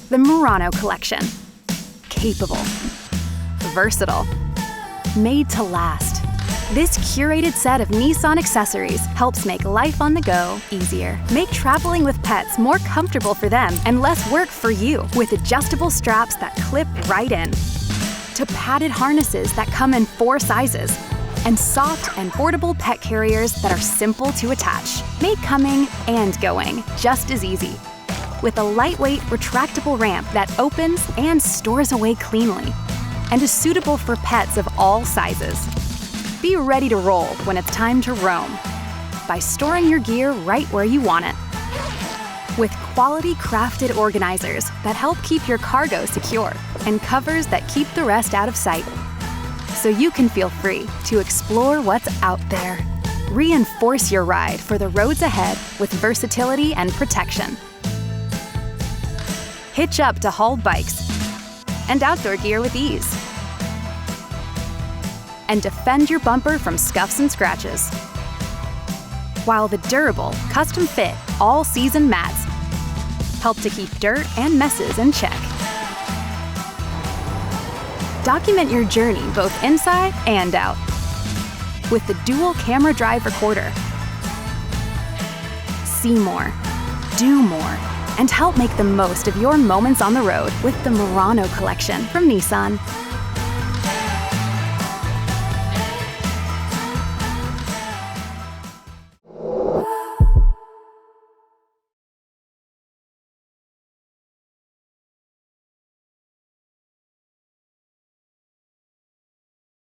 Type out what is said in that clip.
The Murano collection. Capable. Versatile. Made to last. This curated set of Nissan accessories helps make life on the go easier. Make traveling with pets more comfortable for them and less work for you with adjustable straps that clip right in, to padded harnesses that come in 4 sizes, and soft and portable pet carriers that are simple to attach. Make coming and going just as easy, with a lightweight retractable ramp that opens and stores away cleanly, and is suitable for pets of all sizes. Be ready to roll when it's time to roam by storing your gear right where you want it. With quality crafted organizers that help keep your cargo secure and covers that keep the rest out of sight, so you can feel free to explore what's out there. Reinforce your ride for the roads ahead with versatility and protection. Hitch up to haul bikes and outdoor gear with ease, and defend your bumper from scuffs and scratches, while the durable, custom-fit, all-season mats help to keep dirt and messes in check. Document your journey both inside and out with the dual camera drive recorder. See more, do more, and help make the most of your moments on the road with the Murano collection from Nissan.